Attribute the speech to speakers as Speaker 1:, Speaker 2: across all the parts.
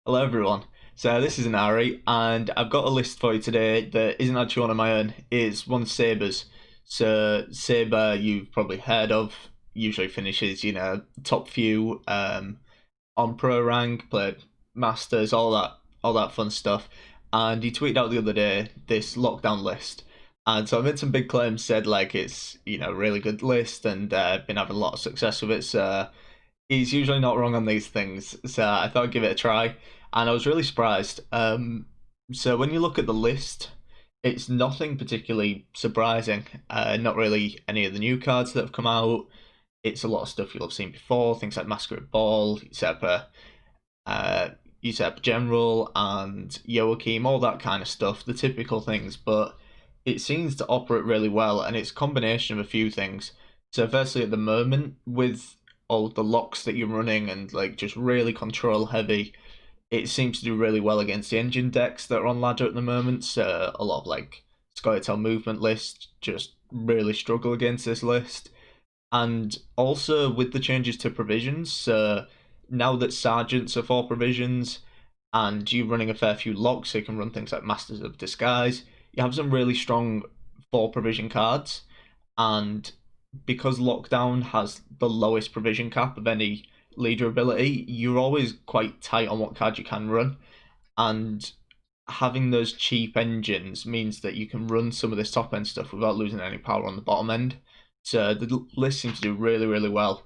Speaker 1: Hello everyone. So this is an Ari, and I've got a list for you today that isn't actually one of my own. It's one of Saber's. So Saber, you've probably heard of. Usually finishes, top few on pro rank, played masters, all that fun stuff. And he tweeted out the other day this lockdown list. And so I made some big claims, said like it's really good list, and been having a lot of success with it. So he's usually not wrong on these things, so I thought I'd give it a try, and I was really surprised. So when you look at the list, it's nothing particularly surprising. Not really any of the new cards that have come out. It's a lot of stuff you'll have seen before, things like Masquerade Ball, Usurp General, and Joachim, all that kind of stuff, the typical things, but it seems to operate really well, and it's a combination of a few things. So firstly, at the moment, with all the locks that you're running and like just really control heavy, it seems to do really well against the engine decks that are on ladder at the moment. So a lot of like scoia'tael movement lists just really struggle against this list. And also with the changes to provisions, so now that sergeants are 4 provisions and you're running a fair few locks, so you can run things like Masters of Disguise, you have some really strong 4 provision cards. And because lockdown has the lowest provision cap of any leader ability, you're always quite tight on what card you can run, and having those cheap engines means that you can run some of this top end stuff without losing any power on the bottom end. So the list seems to do really well.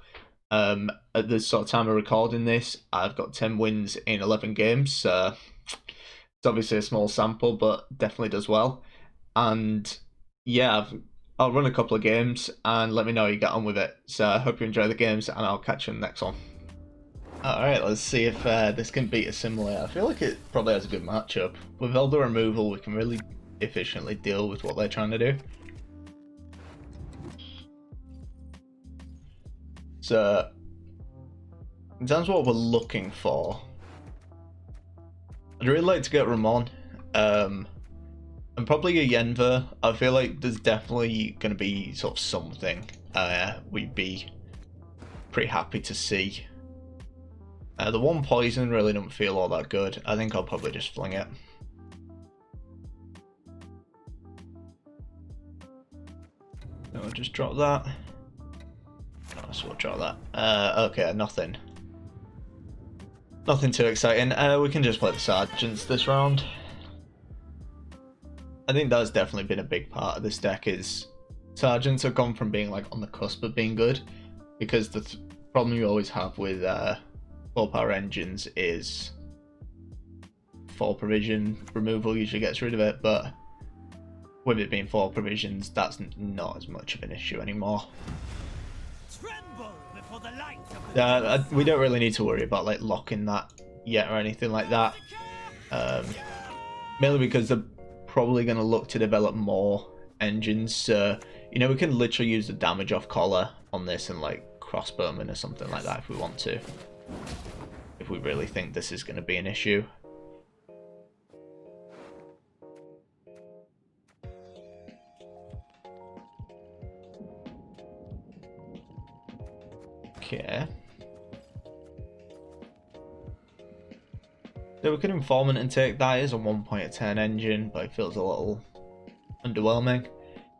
Speaker 1: At the sort of time of recording this, I've got 10 wins in 11 games, so it's obviously a small sample, but definitely does well. And yeah, I'll run a couple of games and let me know how you get on with it. So I hope you enjoy the games, and I'll catch you in the next one. Alright, let's see if this can beat a simulator. I feel like it probably has a good matchup. With all the removal, we can really efficiently deal with what they're trying to do. So, in terms of what we're looking for, I'd really like to get Ramon. And probably a Yenva. I feel like there's definitely going to be sort of something we'd be pretty happy to see. The one poison really don't feel all that good. I think I'll probably just fling it. No, I'll just drop that. Oh, so we'll drop that. Okay, nothing. Nothing too exciting. We can just play the sergeants this round. I think that's definitely been a big part of this deck, is sergeants have gone from being like on the cusp of being good, because the problem you always have with 4-power engines is 4 provision removal usually gets rid of it, but with it being 4 provisions, that's not as much of an issue anymore. We don't really need to worry about like locking that yet or anything like that, mainly because they're probably going to look to develop more engines. So we can literally use the damage off collar on this and like crossbowman or something like that if we want to, if we really think this is going to be an issue. Okay. So we could informant and take that. It is a 1.10 engine, but it feels a little underwhelming.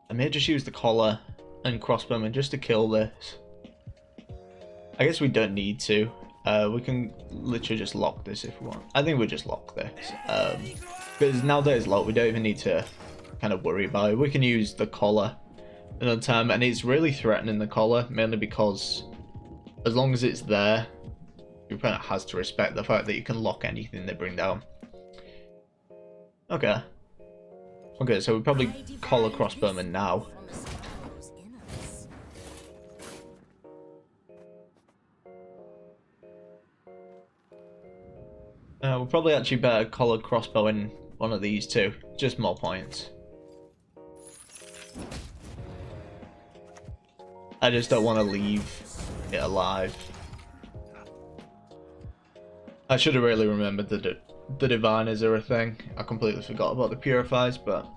Speaker 1: I may just use the collar and crossbowman just to kill this. I guess we don't need to. We can literally just lock this if we want. I think we'll just lock this. Because now that it's locked, we don't even need to kind of worry about it. We can use the collar another time, and it's really threatening the collar, mainly because as long as it's there, your opponent has to respect the fact that you can lock anything they bring down. Okay. Okay, so we probably collar crossbowman now. We'll probably actually better collar crossbow in one of these two. Just more points. I just don't want to leave it alive. I should have really remembered that the diviners are a thing. I completely forgot about the purifiers, but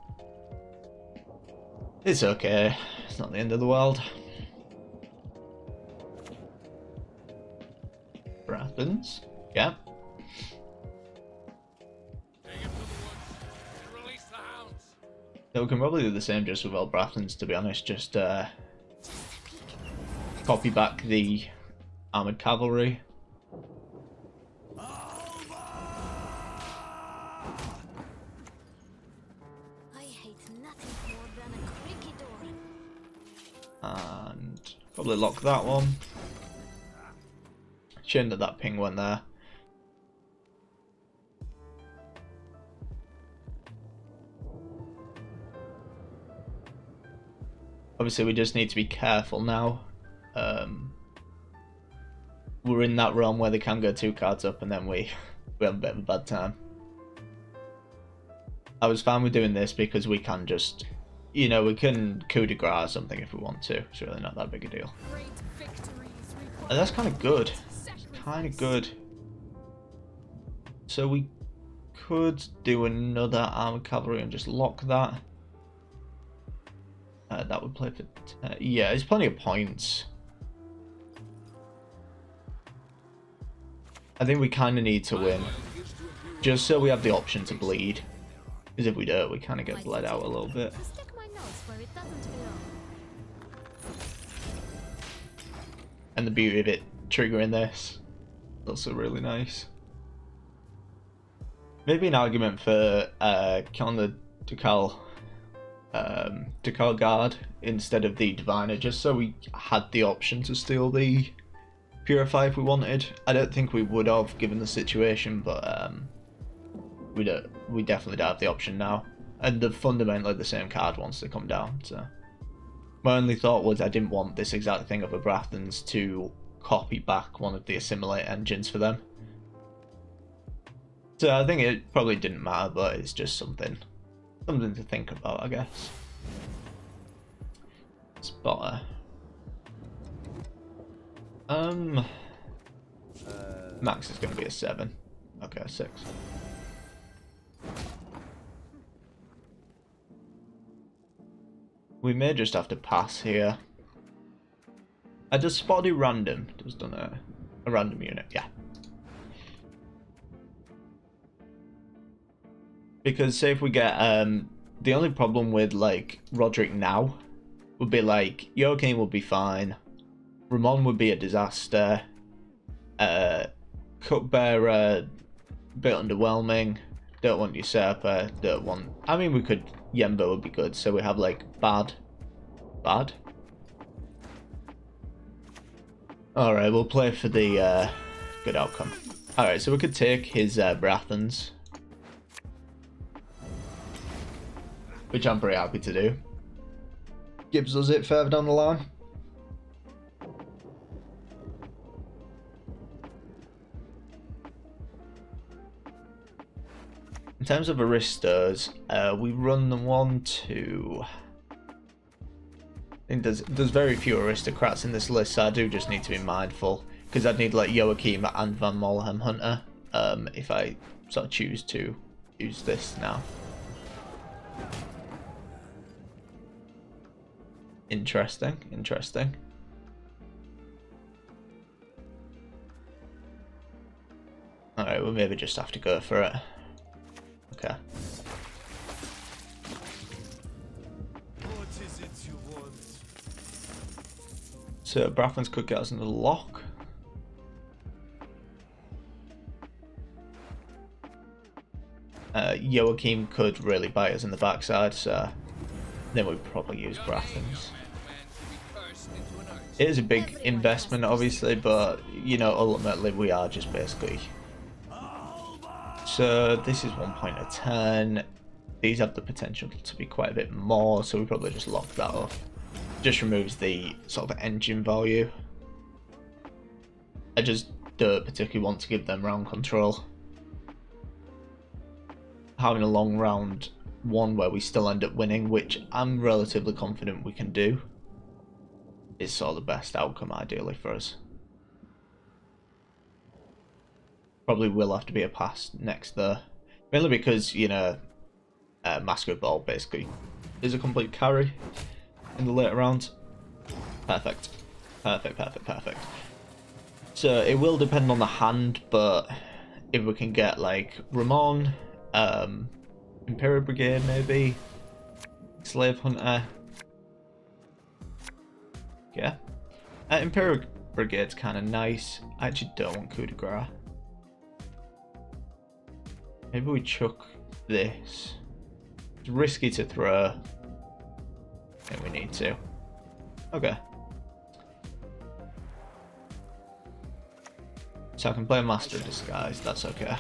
Speaker 1: it's okay. It's not the end of the world. Brathens, yeah. Yeah, we can probably do the same just with all Brathens, to be honest. Just copy back the armored cavalry.
Speaker 2: I hate nothing more than a creaky door.
Speaker 1: And probably lock that one. Shame that that ping went there. Obviously, we just need to be careful now. We're in that realm where they can go 2 cards up, and then we have a bit of a bad time. I was fine with doing this because we can just, you know, we can coup de grace or something if we want to. It's really not that big a deal. And that's kind of good. Kind of good. So we could do another armored cavalry and just lock that. That would play for... yeah, there's plenty of points. I think we kind of need to win. Just so we have the option to bleed. Because if we don't, we kind of get bled out a little bit. And the beauty of it triggering this. Also really nice. Maybe an argument for killing the Ducal guard instead of the diviner, just so we had the option to steal the purify if we wanted. I don't think we would have given the situation, but we definitely don't have the option now, and they're fundamentally the same card once they come down. So my only thought was I didn't want this exact thing of a Brathens to copy back one of the assimilate engines for them. So I think it probably didn't matter, but it's just something to think about, I guess. Spotter. Max is going to be a 7. Okay, a 6. We may just have to pass here. I just spotted random. Just done a random unit, yeah. Because say if we get the only problem with like Roderick now would be like Joachim would be fine, Ramon would be a disaster, Cupbearer bit underwhelming, don't want Usurper, don't want, I mean we could, Yembo would be good, so we have like bad. Alright, we'll play for the good outcome. Alright, so we could take his Brathens, which I'm pretty happy to do. Gives us it further down the line. In terms of aristos, we run the 1, 2. I think there's very few aristocrats in this list, so I do just need to be mindful, because I'd need like Joachim and Van Molhem Hunter if I sort of choose to use this now. Interesting. Alright, we'll maybe just have to go for it. Okay.
Speaker 3: What is it you want?
Speaker 1: So Brathens could get us in the lock. Joachim could really bite us in the backside, so then we'd probably use Brathens. It is a big investment, obviously, but you know, ultimately we are just basically. So this is 1 point a turn. These have the potential to be quite a bit more, so we probably just lock that up. Just removes the sort of engine value. I just don't particularly want to give them round control. Having a long round 1 where we still end up winning, which I'm relatively confident we can do, is sort of the best outcome ideally for us. Probably will have to be a pass next though, mainly because, you know, Masquerade Ball basically is a complete carry in the later rounds. Perfect. So it will depend on the hand, but if we can get like Ramon, Imperial Brigade maybe, Slave Hunter. Yeah. Imperial Brigade's kind of nice. I actually don't want coup de grace. Maybe we chuck this. It's risky to throw. I think we need to. Okay. So I can play Master of Disguise, that's okay.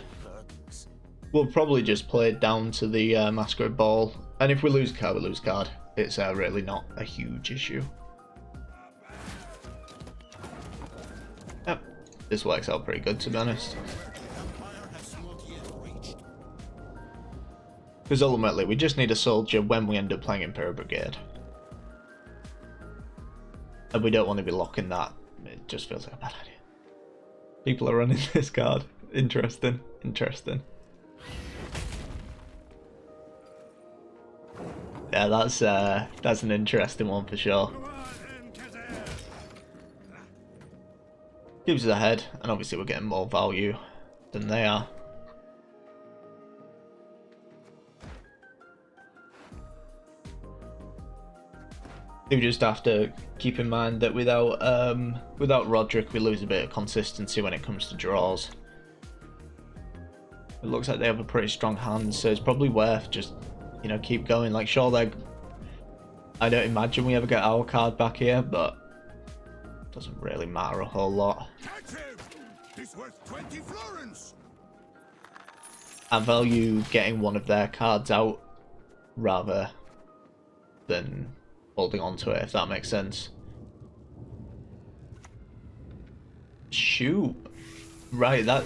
Speaker 1: We'll probably just play it down to the Masquerade Ball. And if we lose card, we lose card. It's really not a huge issue. Yep, this works out pretty good to be honest. Because ultimately, we just need a soldier when we end up playing Imperial Brigade. And we don't want to be locking that. It just feels like a bad idea. People are running this card. Interesting. Interesting. Yeah, that's an interesting one for sure. Gives us ahead, and obviously we're getting more value than they are. You just have to keep in mind that without Roderick, we lose a bit of consistency when it comes to draws. It looks like they have a pretty strong hand, so it's probably worth just, you know, keep going. Like Shoreleg, I don't imagine we ever get our card back here, but it doesn't really matter a whole lot.
Speaker 3: It's worth 20 florins.
Speaker 1: I value getting one of their cards out rather than holding on to it, if that makes sense. Shoot. Right, that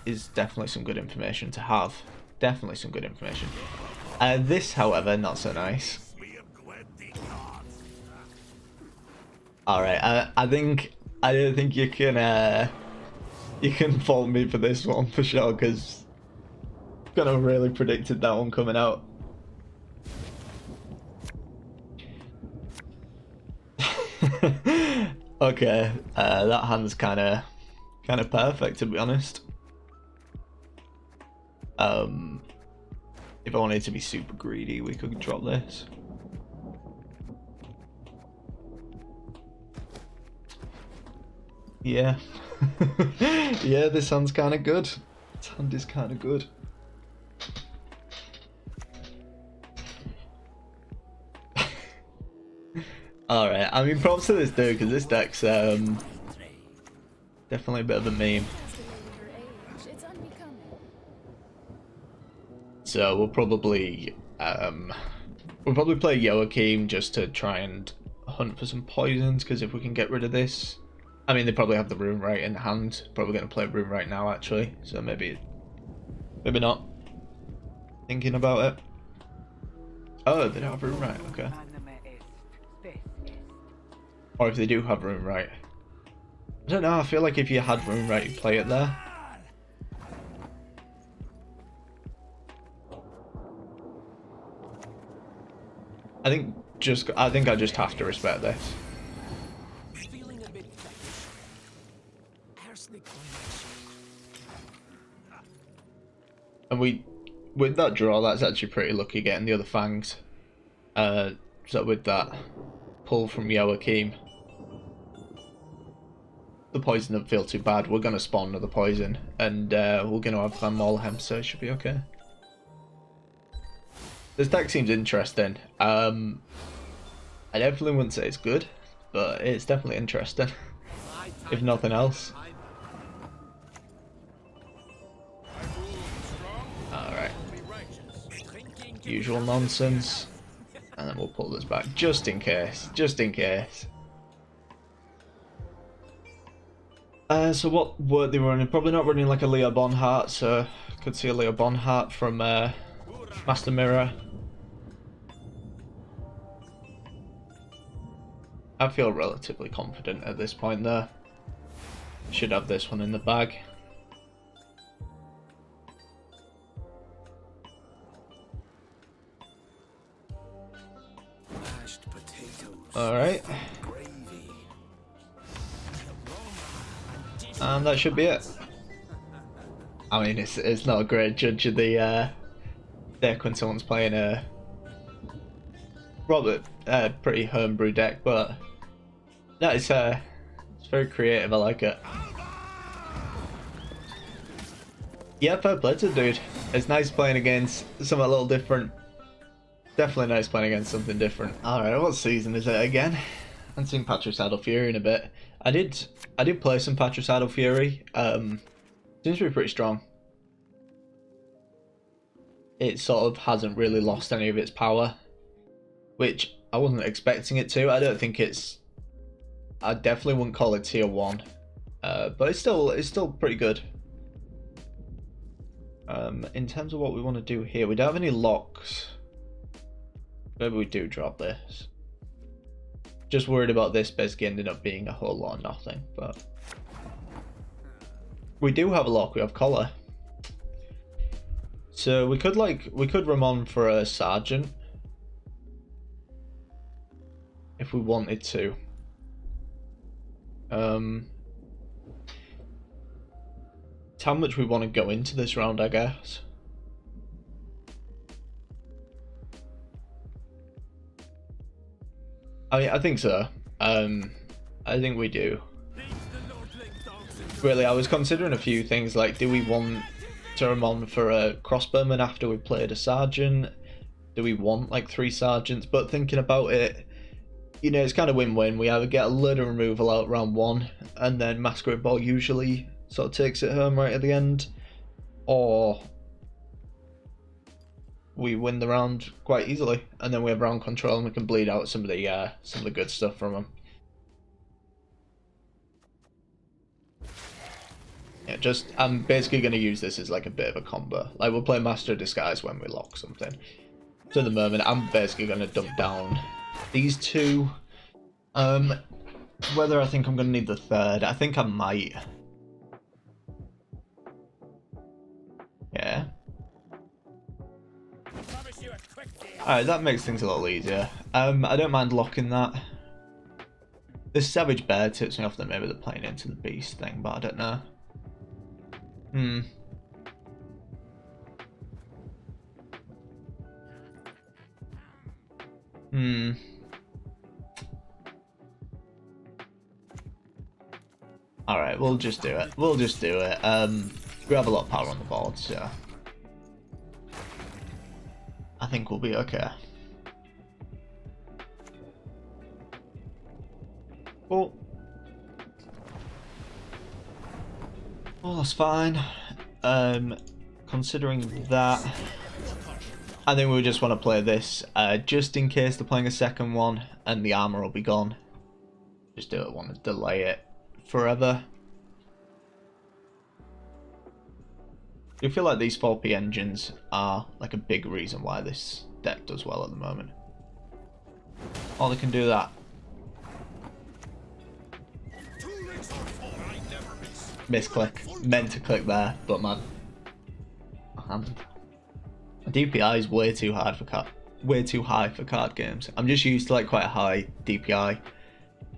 Speaker 1: is definitely some good information to have. Definitely some good information. This, however, not so nice. Alright, I don't think you can fault me for this one for sure, because I kind of really predicted that one coming out. Okay, that hand's kind of perfect to be honest. If I wanted to be super greedy, we could drop this. Yeah. Yeah, this hand's kind of good. This hand is kind of good. Alright, I mean props to this dude because this deck's definitely a bit of a meme. So we'll probably play Joachim just to try and hunt for some poisons, because if we can get rid of this, I mean they probably have the Rune Right in hand. Probably going to play Rune Right now actually, so maybe not. Thinking about it. Oh, they don't have Rune Right, okay. Or if they do have Rune Right. I don't know, I feel like if you had Rune Right, you'd play it there. I think I just have to respect this. And with that draw, that's actually pretty lucky getting the other fangs. So with that pull from Joachim, the poison doesn't feel too bad. We're gonna spawn another poison, and we're gonna have Van Molhem, so it should be okay. This deck seems interesting. I definitely wouldn't say it's good, but it's definitely interesting, if nothing else. Alright. Usual nonsense. And then we'll pull this back, just in case. Just in case. So what were they running? Probably not running like a Leo Bonhart, so could see a Leo Bonhart from Master Mirror. I feel relatively confident at this point though. Should have this one in the bag. Alright. And that should be it. I mean, it's not a great judge of the deck when someone's playing a Robert, pretty homebrew deck, but no, it's very creative. I like it. Yeah, fair play to the dude. It's nice playing against something a little different. Definitely nice playing against something different. Alright, what season is it again? I haven't seen Patricidal Fury in a bit. I did play some Patricidal Fury. Seems to be pretty strong. It sort of hasn't really lost any of its power, which I wasn't expecting it to. I don't think it's... I definitely wouldn't call it tier 1. But it's still pretty good. In terms of what we want to do here, we don't have any locks. Maybe we do drop this. Just worried about this basically ending up being a whole lot of nothing, but we do have a lock. We have collar, so we could Ramon for a sergeant if we wanted to. It's how much we want to go into this round, I guess. I mean, I think so. I think we do. Really, I was considering a few things, like, do we want to Ramon for a crossbowman after we played a sergeant? Do we want, like, 3 sergeants? But thinking about it, you know, it's kind of win-win. We either get a load of removal out round 1, and then Masquerade Ball usually sort of takes it home right at the end, or we win the round quite easily, and then we have round control and we can bleed out some of the good stuff from them. Yeah, I'm basically going to use this as like a bit of a combo. Like, we'll play Master of Disguise when we lock something. So at the moment, I'm basically going to dump down these 2. Whether I think I'm going to need the 3rd, I think I might. Yeah. Alright, that makes things a little easier. I don't mind locking that. This Savage Bear tips me off that maybe they're playing into the Beast thing, but I don't know. Alright, we'll just do it. We'll just do it. We have a lot of power on the board, so I think we'll be okay. Well, that's fine. Considering that, I think we just want to play this just in case they're playing a second one and the armor will be gone. Just don't want to delay it forever. I feel like these 4P engines are like a big reason why this deck does well at the moment. Oh, they can do that. Misclick. Meant to click there, but my hand. My DPI is way too hard for high for card games. I'm just used to like quite a high DPI,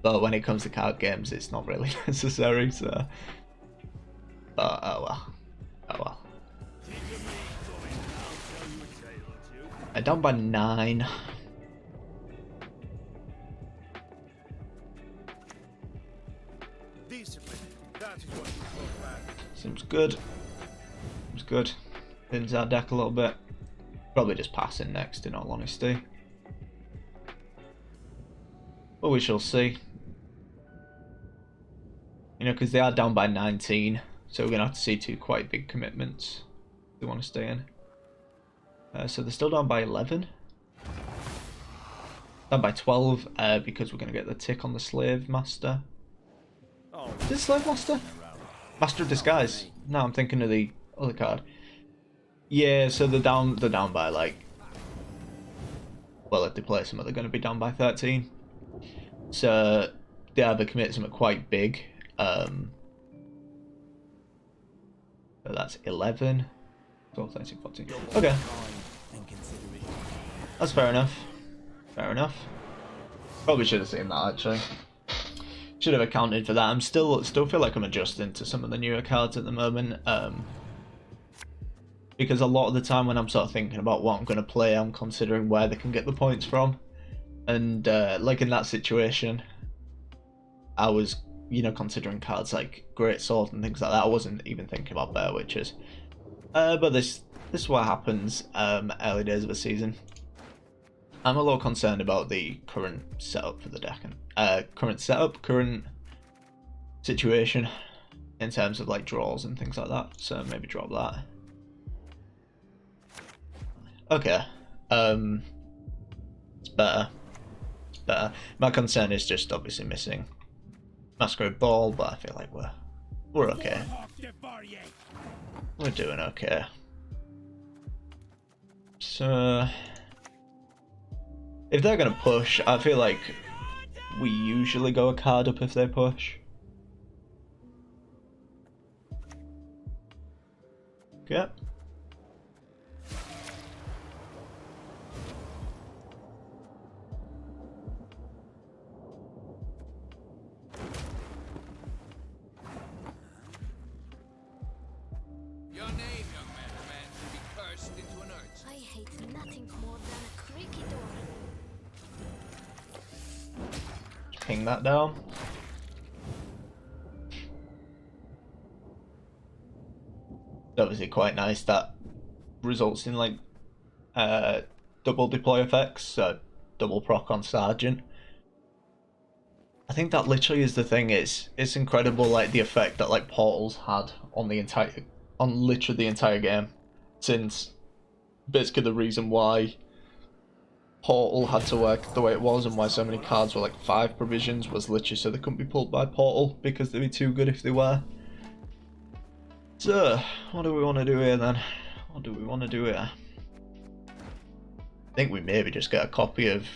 Speaker 1: but when it comes to card games, it's not really necessary. So, but oh well, oh well. Down by 9. Seems good. Seems good. Thins our deck a little bit. Probably just passing next, in all honesty. But we shall see. You know, because they are down by 19, so we're going to have to see 2 quite big commitments if they want to stay in. So they're still down by 11. Down by 12, because we're going to get the tick on the Slave Master. Is it Slave Master? Master of Disguise. No, I'm thinking of the other card. Yeah, so they're down by like... Well, if they play something, they're going to be down by 13. So they either commit something quite big. So that's 11. 12, 13, 14. Okay. That's fair enough. Fair enough. Probably should have seen that, actually. Should have accounted for that. I'm still feel like I'm adjusting to some of the newer cards at the moment. Because a lot of the time when I'm sort of thinking about what I'm going to play, I'm considering where they can get the points from. And like in that situation, I was, you know, considering cards like Great Sword and things like that. I wasn't even thinking about Bear Witches. But this is what happens early days of a season. I'm a little concerned about the current setup for the deck and current situation in terms of like draws and things like that. So maybe drop that. Okay. It's better. It's better. My concern is just obviously missing Masquerade Ball, but I feel like we're okay. We're doing okay. So if they're gonna push, I feel like we usually go a card up if they push. Okay.
Speaker 4: Your name, young man, to be cursed into an urge.
Speaker 2: I hate nothing more than a creaky door.
Speaker 1: Ping that down. Obviously quite nice. That results in like double deploy effects, so double proc on Sergeant. I think that literally is the thing. It's incredible, like the effect that like Portals had on literally the entire game, since basically the reason why Portal had to work the way it was and why so many cards were like 5 provisions was literally so they couldn't be pulled by Portal because they'd be too good if they were. So, what do we want to do here then? What do we want to do here? I think we maybe just get a copy of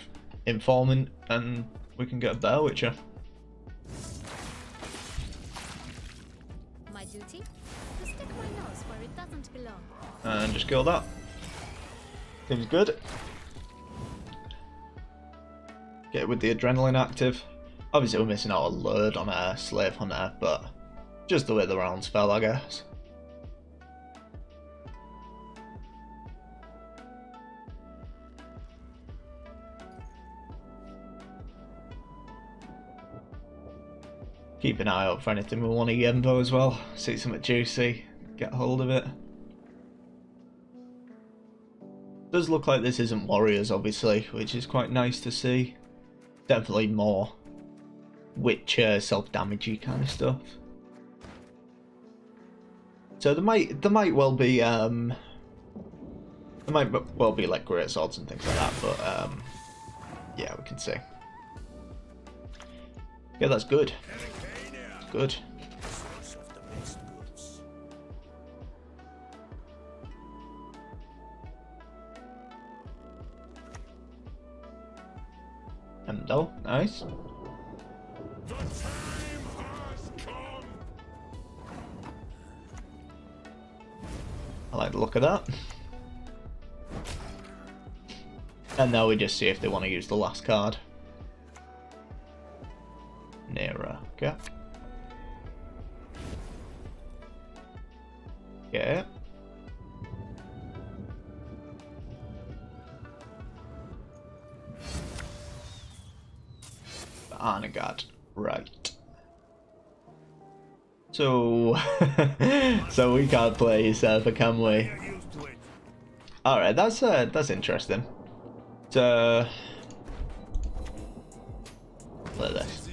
Speaker 1: Informant and we can get a Bear Witcher.
Speaker 2: My duty? To stick my nose where it doesn't belong.
Speaker 1: And just kill that. Seems good. Get it with the adrenaline active. Obviously we're missing out a load on a Slave Hunter, but just the way the rounds fell, I guess. Keep an eye out for anything we want to Yembo as well. See something juicy, get hold of it. Does look like this isn't Warriors, obviously, which is quite nice to see. Definitely more Witcher, self-damagey kind of stuff. So there might well be like Great Swords and things like that, but yeah, we can see. Yeah, that's good. Good. Hemdo, nice.
Speaker 3: The time has come.
Speaker 1: I like the look of that. And now we just see if they want to use the last card. Nera, okay. Okay. Arnagard, right. So, so we can't play Surfer, can we? Alright, that's interesting. So, look at this.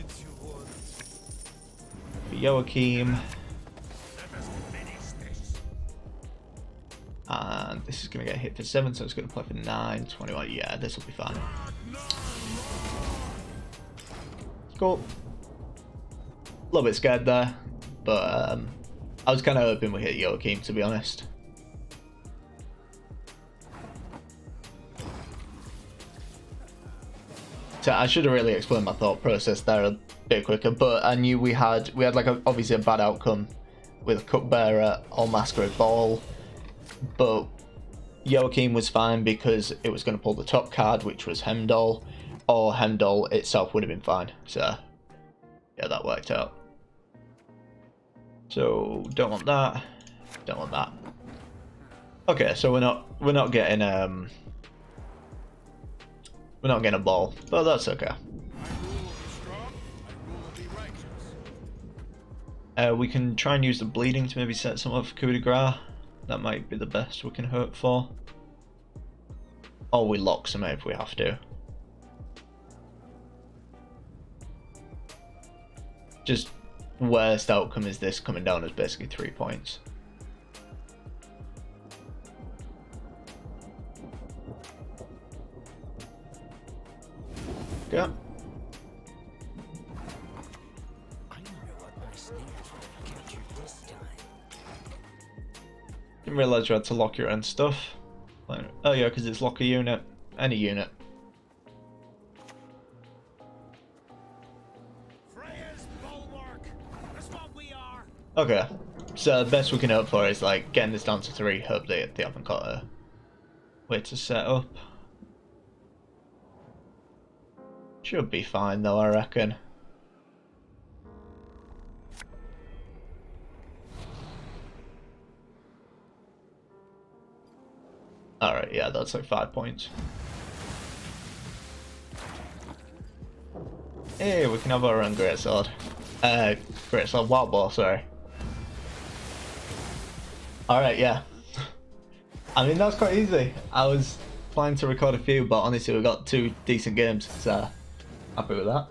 Speaker 1: Joachim. And this is going to get hit for 7, so it's going to play for 9, 21. Yeah, this will be fine. Cool. A little bit scared there, but I was kind of hoping we hit Joachim, to be honest. So I should have really explained my thought process there a bit quicker, but I knew we had like obviously a bad outcome with Cupbearer or Masquerade Ball, but Joachim was fine because it was going to pull the top card, which was Hemdall, or Hemdall itself would have been fine. So yeah, that worked out. So don't want that. Don't want that. Okay, so we're not getting We're not getting a ball, but that's okay.
Speaker 3: My rule will be strong, my rule will be righteous.
Speaker 1: We can try and use the bleeding to maybe set some up for coup de grace. That might be the best we can hope for. Or we lock some if we have to. Just worst outcome is this coming down as basically 3 points. Yeah. Didn't realise you had to lock your own stuff. Oh yeah, because it's lock a unit. Any unit.
Speaker 3: Freya's bulwark. That's what we are.
Speaker 1: Okay. So the best we can hope for is like getting this down to 3. Hope they haven't got a way to set up. Should be fine though, I reckon. Alright, yeah, that's like 5 points. Hey, we can have our own greatsword. Greatsword, wild ball, sorry. Alright, yeah. I mean, that's quite easy. I was planning to record a few, but honestly, we got 2 decent games, so happy with that.